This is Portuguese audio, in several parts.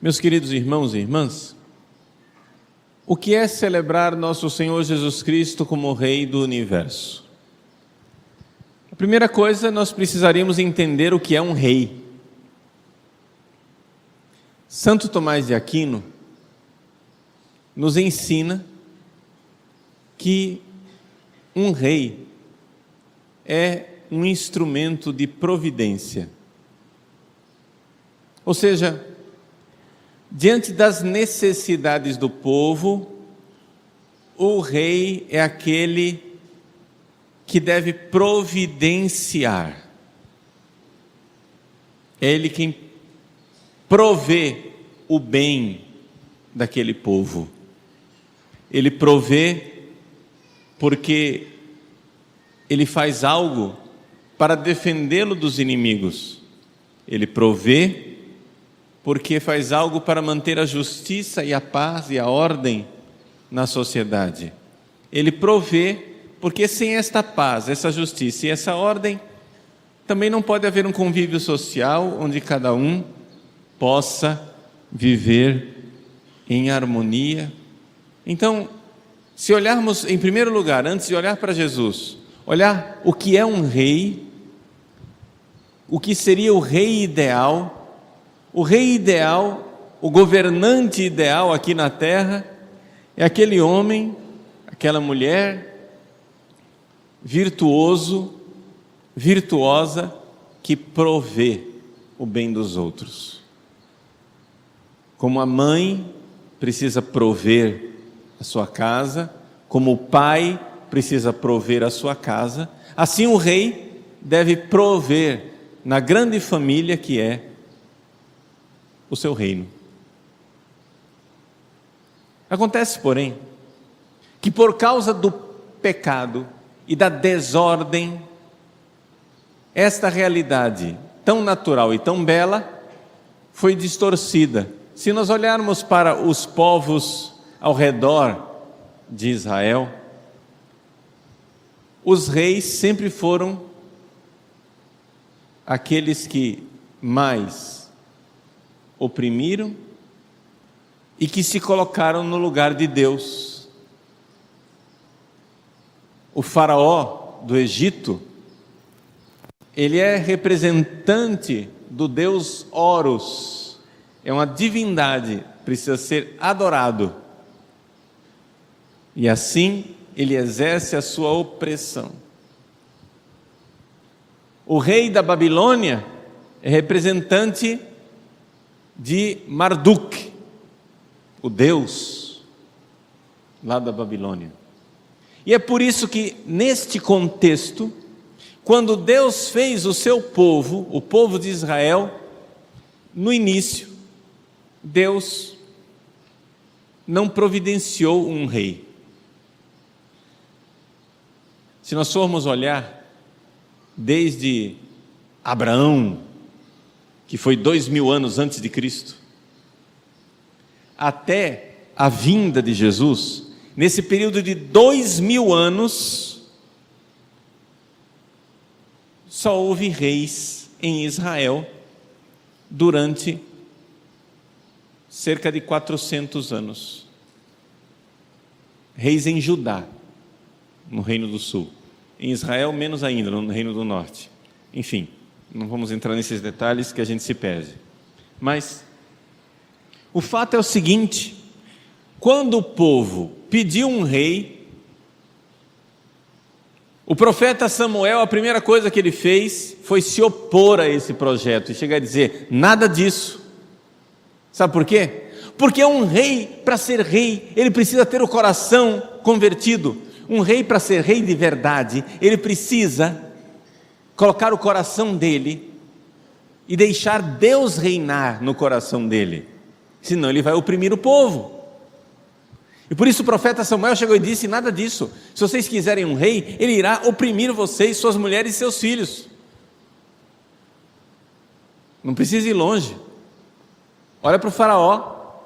Meus queridos irmãos e irmãs, o que é celebrar nosso Senhor Jesus Cristo como Rei do Universo? A primeira coisa, nós precisaríamos entender o que é um rei. Santo Tomás de Aquino nos ensina que um rei é um instrumento de providência. Ou seja, diante das necessidades do povo, o rei é aquele que deve providenciar. É ele quem provê o bem daquele povo. Ele provê porque ele faz algo para defendê-lo dos inimigos. Ele provê porque faz algo para manter a justiça e a paz e a ordem na sociedade. Ele provê porque sem esta paz, essa justiça e essa ordem, também não pode haver um convívio social onde cada um possa viver em harmonia. Então, se olharmos em primeiro lugar, antes de olhar para Jesus, olhar o que é um rei, o que seria o rei ideal, o governante ideal aqui na terra, é aquele homem, aquela mulher, virtuosa, que provê o bem dos outros. Como a mãe precisa prover a sua casa, como o pai precisa prover a sua casa, assim o rei deve prover na grande família que é o seu reino. Acontece, porém, que por causa do pecado e da desordem, esta realidade tão natural e tão bela foi distorcida. Se nós olharmos para os povos ao redor de Israel, os reis sempre foram aqueles que mais oprimiram e que se colocaram no lugar de Deus. O faraó do Egito, ele é representante do deus Horus, é uma divindade, precisa ser adorado. E assim ele exerce a sua opressão. O rei da Babilônia é representante de Marduk, o deus lá da Babilônia. E é por isso que neste contexto, quando Deus fez o seu povo, o povo de Israel, no início, Deus não providenciou um rei. Se nós formos olhar, desde Abraão, que foi 2000 anos antes de Cristo, até a vinda de Jesus, nesse período de 2000 anos, só houve reis em Israel durante cerca de 400 anos. Reis em Judá, no Reino do Sul. Em Israel, menos ainda, no Reino do Norte. Enfim, não vamos entrar nesses detalhes que a gente se perde. Mas o fato é o seguinte: quando o povo pediu um rei, o profeta Samuel, a primeira coisa que ele fez foi se opor a esse projeto e chegar a dizer: nada disso. Sabe por quê? Porque um rei, para ser rei, ele precisa ter o coração convertido. Um rei, para ser rei de verdade, ele precisa colocar o coração dele e deixar Deus reinar no coração dele, senão ele vai oprimir o povo. E por isso o profeta Samuel chegou e disse: nada disso, se vocês quiserem um rei, ele irá oprimir vocês, suas mulheres e seus filhos. Não precisa ir longe, olha para o faraó,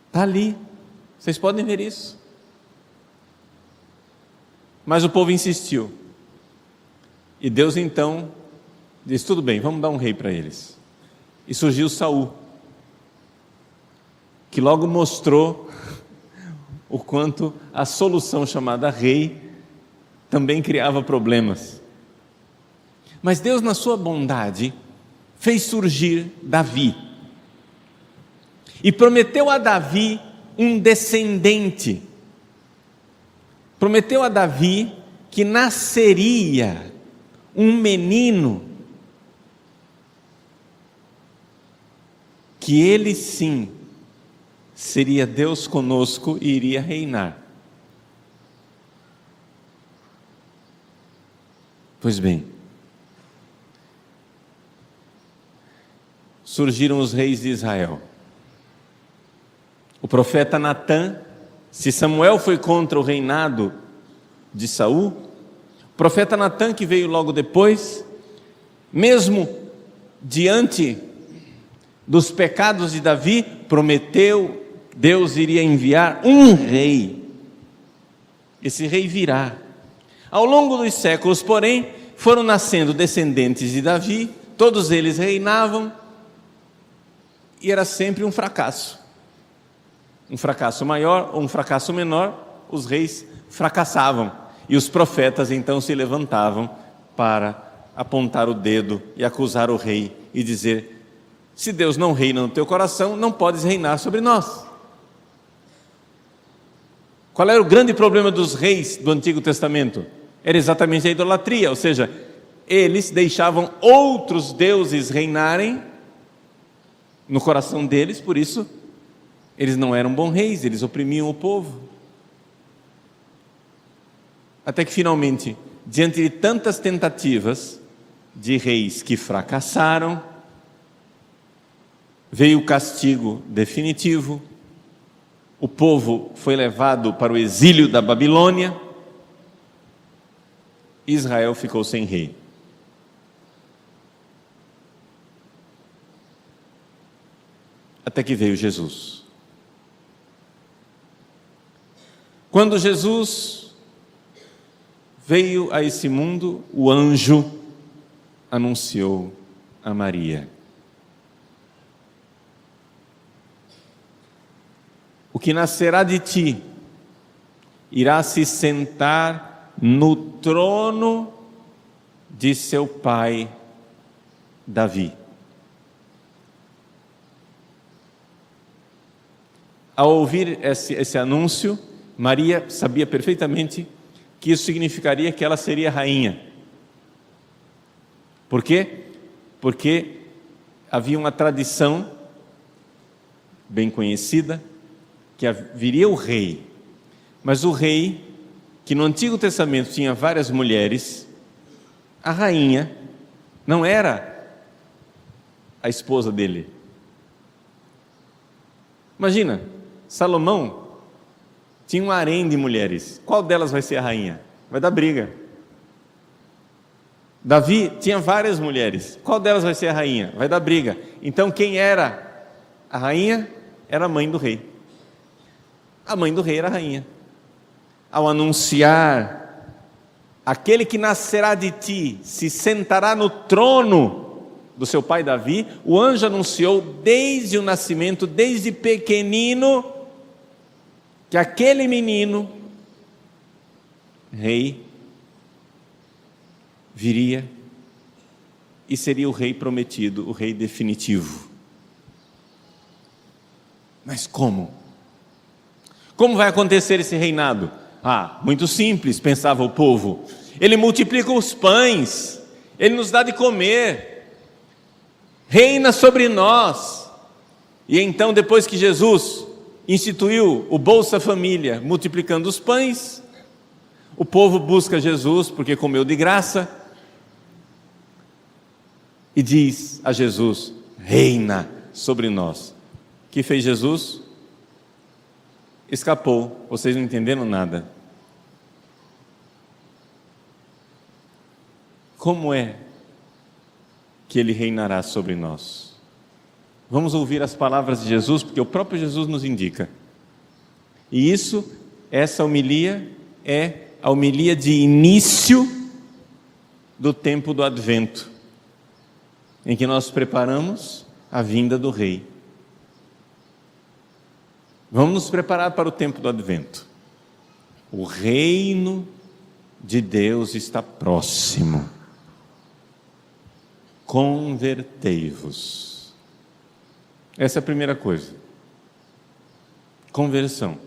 está ali, vocês podem ver isso. Mas o povo insistiu, e Deus então disse: tudo bem, vamos dar um rei para eles. E surgiu Saul. que logo mostrou o quanto a solução chamada rei também criava problemas. Mas Deus, na sua bondade, fez surgir Davi e prometeu a Davi um descendente. Prometeu a Davi que nasceria um menino, que ele sim seria Deus conosco e iria reinar. Pois bem, surgiram os reis de Israel. O profeta Natã, se Samuel foi contra o reinado de Saul, o profeta Natã, que veio logo depois, mesmo diante dos pecados de Davi, prometeu, Deus iria enviar um rei. Esse rei virá. Ao longo dos séculos, porém, foram nascendo descendentes de Davi, todos eles reinavam, e era sempre um fracasso. Um fracasso maior ou um fracasso menor, os reis fracassavam. E os profetas então se levantavam para apontar o dedo e acusar o rei e dizer: se Deus não reina no teu coração, não podes reinar sobre nós. Qual era o grande problema dos reis do Antigo Testamento? Era exatamente a idolatria, ou seja, eles deixavam outros deuses reinarem no coração deles, por isso eles não eram bons reis, eles oprimiam o povo. Até que finalmente, diante de tantas tentativas de reis que fracassaram, veio o castigo definitivo, o povo foi levado para o exílio da Babilônia, e Israel ficou sem rei. Até que veio Jesus. Quando Jesus veio a esse mundo, o anjo anunciou a Maria: o que nascerá de ti irá se sentar no trono de seu pai Davi. Ao ouvir esse anúncio, Maria sabia perfeitamente que isso significaria que ela seria rainha. Por quê? Porque havia uma tradição bem conhecida, que viria o rei, mas o rei, que no Antigo Testamento tinha várias mulheres, a rainha não era a esposa dele. Imagina, Salomão tinha um harém de mulheres, qual delas vai ser a rainha? Vai dar briga. Davi tinha várias mulheres, qual delas vai ser a rainha? Vai dar briga. Então quem era a rainha? Era a mãe do rei. A mãe do rei era a rainha. Ao anunciar: aquele que nascerá de ti se sentará no trono do seu pai Davi, o anjo anunciou desde o nascimento, desde pequenino, que aquele menino, rei, viria e seria o rei prometido, o rei definitivo. Mas como? Como vai acontecer esse reinado? Muito simples, pensava o povo. Ele multiplica os pães, ele nos dá de comer, reina sobre nós. E então, depois que Jesus instituiu o Bolsa Família, multiplicando os pães, o povo busca Jesus porque comeu de graça e diz a Jesus: reina sobre nós. O que fez Jesus? Escapou. Vocês não entenderam nada. Como é que ele reinará sobre nós? Vamos ouvir as palavras de Jesus, porque o próprio Jesus nos indica. E essa homilia é a homilia de início do tempo do Advento, em que nós preparamos a vinda do Rei. Vamos nos preparar para o tempo do Advento. O reino de Deus está próximo. Convertei-vos. Essa é a primeira coisa. Conversão.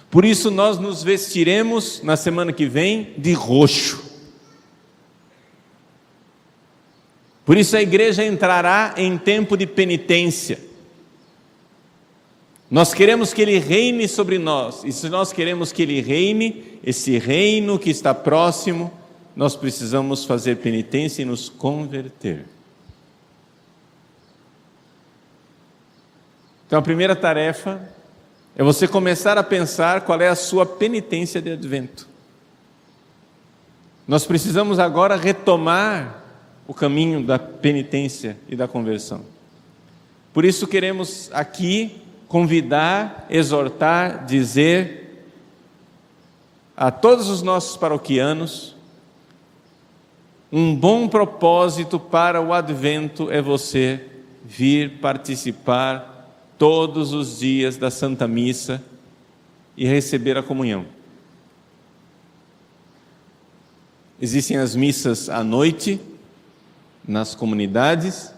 Por isso nós nos vestiremos na semana que vem de roxo. Por isso a igreja entrará em tempo de penitência. Nós queremos que Ele reine sobre nós, e se nós queremos que Ele reine, esse reino que está próximo, nós precisamos fazer penitência e nos converter. Então a primeira tarefa é você começar a pensar qual é a sua penitência de Advento. Nós precisamos agora retomar o caminho da penitência e da conversão. Por isso queremos aqui convidar, exortar, dizer a todos os nossos paroquianos: um bom propósito para o Advento é você vir participar todos os dias da Santa Missa e receber a comunhão. Existem as missas à noite, nas comunidades,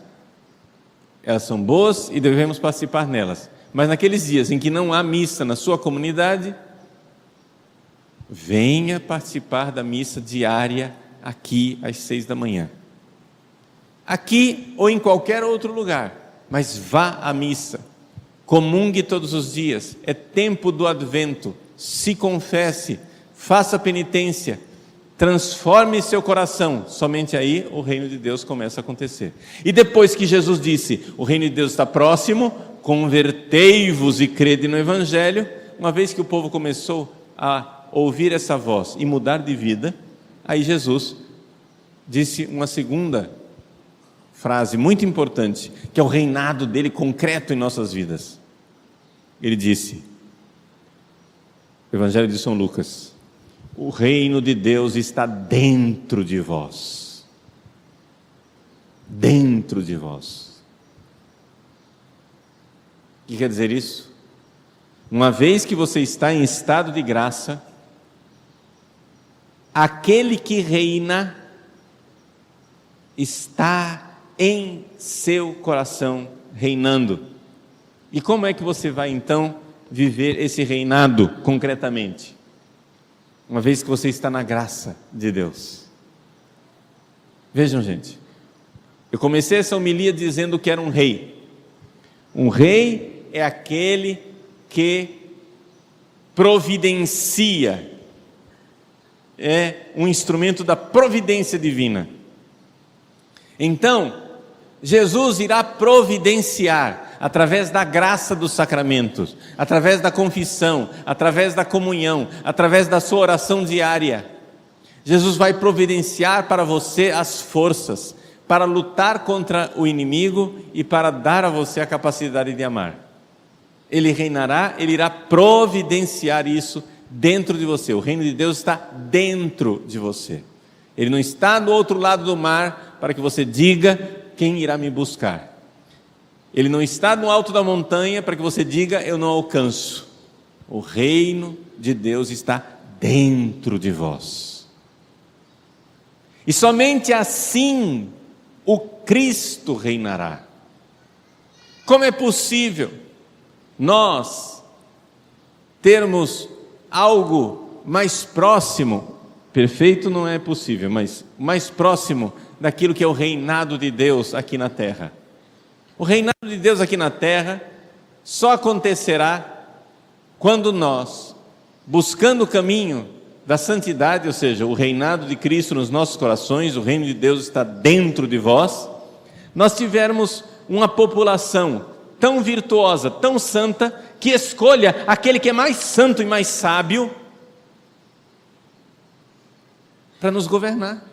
elas são boas e devemos participar nelas. Mas naqueles dias em que não há missa na sua comunidade, venha participar da missa diária aqui às 6 da manhã. Aqui ou em qualquer outro lugar, mas vá à missa. Comungue todos os dias, é tempo do Advento, se confesse, faça penitência, transforme seu coração, somente aí o reino de Deus começa a acontecer. E depois que Jesus disse, o reino de Deus está próximo, convertei-vos e crede no Evangelho, uma vez que o povo começou a ouvir essa voz e mudar de vida, aí Jesus disse uma segunda frase muito importante, que é o reinado dele concreto em nossas vidas. Ele disse, Evangelho de São Lucas: o reino de Deus está dentro de vós. Dentro de vós. O que quer dizer isso? Uma vez que você está em estado de graça, aquele que reina está em seu coração reinando. E como é que você vai então viver esse reinado concretamente? Uma vez que você está na graça de Deus. Vejam, gente, eu comecei essa homilia dizendo que era um rei. Um rei é aquele que providencia, é um instrumento da providência divina. Então, Jesus irá providenciar, através da graça dos sacramentos, através da confissão, através da comunhão, através da sua oração diária. Jesus vai providenciar para você as forças para lutar contra o inimigo e para dar a você a capacidade de amar. Ele reinará, ele irá providenciar isso dentro de você. O reino de Deus está dentro de você. Ele não está do outro lado do mar para que você diga: quem irá me buscar? Ele não está no alto da montanha para que você diga: eu não alcanço. O reino de Deus está dentro de vós. E somente assim o Cristo reinará. Como é possível nós termos algo mais próximo, perfeito não é possível, mas mais próximo daquilo que é o reinado de Deus aqui na terra? O reinado de Deus aqui na terra só acontecerá quando nós, buscando o caminho da santidade, ou seja, o reinado de Cristo nos nossos corações, o reino de Deus está dentro de vós, nós tivermos uma população tão virtuosa, tão santa, que escolha aquele que é mais santo e mais sábio para nos governar.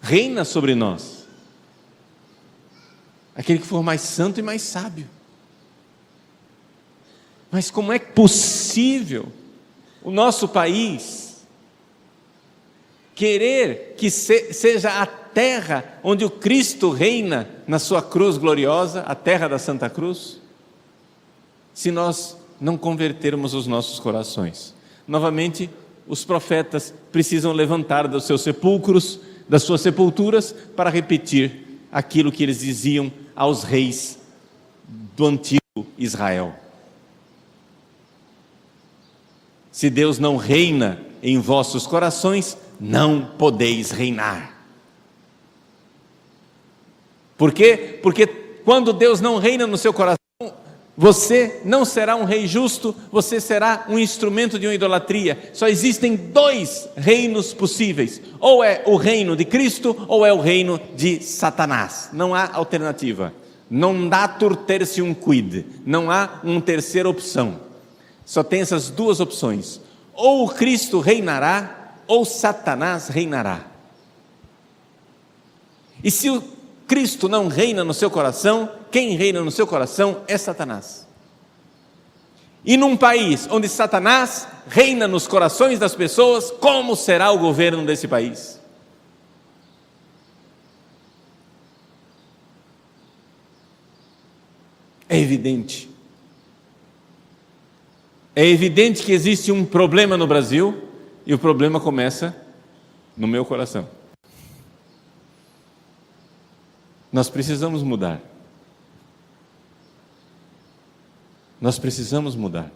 Reina sobre nós aquele que for mais santo e mais sábio. Mas como é possível o nosso país querer que seja a terra onde o Cristo reina na sua cruz gloriosa, a terra da Santa Cruz, se nós não convertermos os nossos corações. Novamente, os profetas precisam levantar dos seus sepulcros, das suas sepulturas, para repetir aquilo que eles diziam aos reis do antigo Israel. Se Deus não reina em vossos corações, não podeis reinar. Por quê? Porque quando Deus não reina no seu coração, você não será um rei justo, você será um instrumento de uma idolatria. Só existem dois reinos possíveis: ou é o reino de Cristo, ou é o reino de Satanás. Não há alternativa. Non datur tertium quid. Não há uma terceira opção. Só tem essas duas opções: ou o Cristo reinará, ou Satanás reinará. E se o Cristo não reina no seu coração, quem reina no seu coração é Satanás. E num país onde Satanás reina nos corações das pessoas, como será o governo desse país? É evidente. É evidente que existe um problema no Brasil, e o problema começa no meu coração. Nós precisamos mudar. Nós precisamos mudar.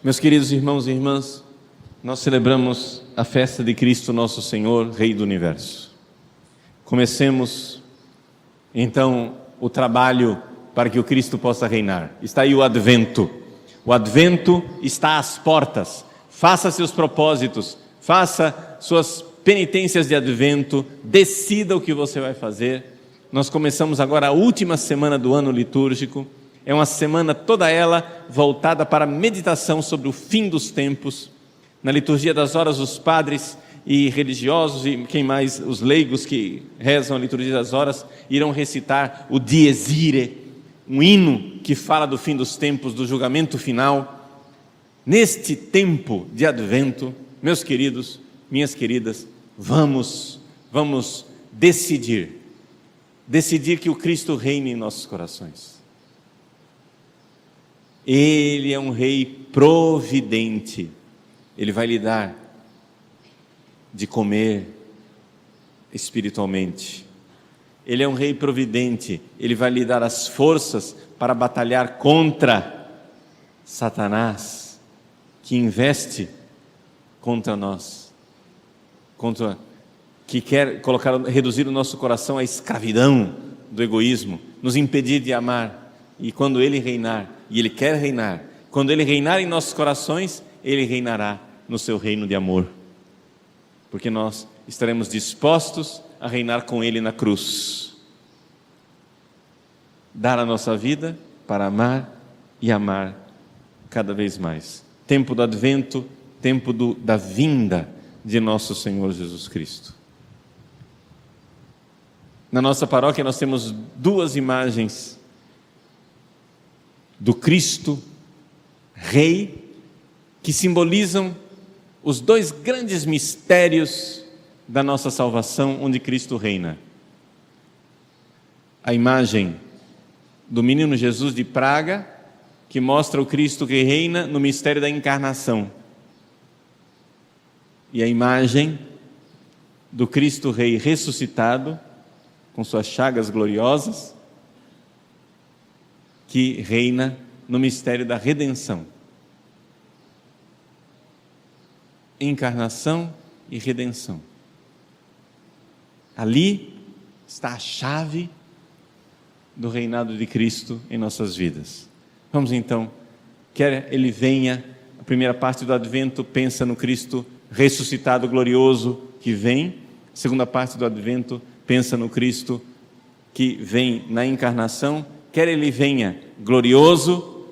Meus queridos irmãos e irmãs, nós celebramos a festa de Cristo nosso Senhor, Rei do Universo. Comecemos então o trabalho para que o Cristo possa reinar. Está aí o Advento. O Advento está às portas. Faça seus propósitos, faça suas penitências de Advento, decida o que você vai fazer. Nós começamos agora a última semana do ano litúrgico. É uma semana toda ela voltada para a meditação sobre o fim dos tempos. Na liturgia das horas, os padres e religiosos e quem mais, os leigos que rezam a liturgia das horas, irão recitar o Dies Irae, um hino que fala do fim dos tempos, do julgamento final. Neste tempo de Advento, meus queridos, minhas queridas, vamos decidir que o Cristo reine em nossos corações. Ele é um rei providente. Ele vai lhe dar de comer espiritualmente. Ele é um rei providente. Ele vai lhe dar as forças para batalhar contra Satanás, que investe contra nós, que quer reduzir o nosso coração à escravidão do egoísmo, nos impedir de amar. E quando Ele reinar, e Ele quer reinar, quando Ele reinar em nossos corações, Ele reinará no seu reino de amor, porque nós estaremos dispostos a reinar com Ele na cruz, dar a nossa vida para amar e amar cada vez mais. Tempo do Advento, tempo da vinda de nosso Senhor Jesus Cristo. Na nossa paróquia nós temos duas imagens do Cristo Rei, que simbolizam os dois grandes mistérios da nossa salvação, onde Cristo reina. A imagem do menino Jesus de Praga, que mostra o Cristo que reina no mistério da encarnação. E a imagem do Cristo Rei ressuscitado, com suas chagas gloriosas, que reina no mistério da redenção. Encarnação e redenção. Ali está a chave do reinado de Cristo em nossas vidas. Vamos então, quer Ele venha, a primeira parte do Advento pensa no Cristo ressuscitado glorioso que vem, a segunda parte do Advento pensa no Cristo que vem na encarnação, quer Ele venha glorioso,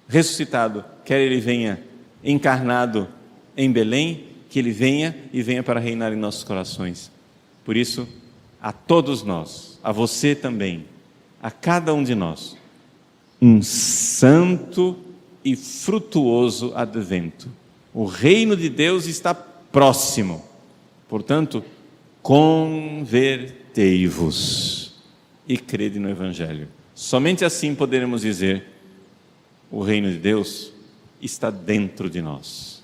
ressuscitado, quer Ele venha encarnado em Belém, que Ele venha e venha para reinar em nossos corações. Por isso, a todos nós, a você também, a cada um de nós, um santo e frutuoso Advento, O reino de Deus está próximo. Portanto, convertei-vos e crede no Evangelho. Somente assim poderemos dizer: o reino de Deus está dentro de nós.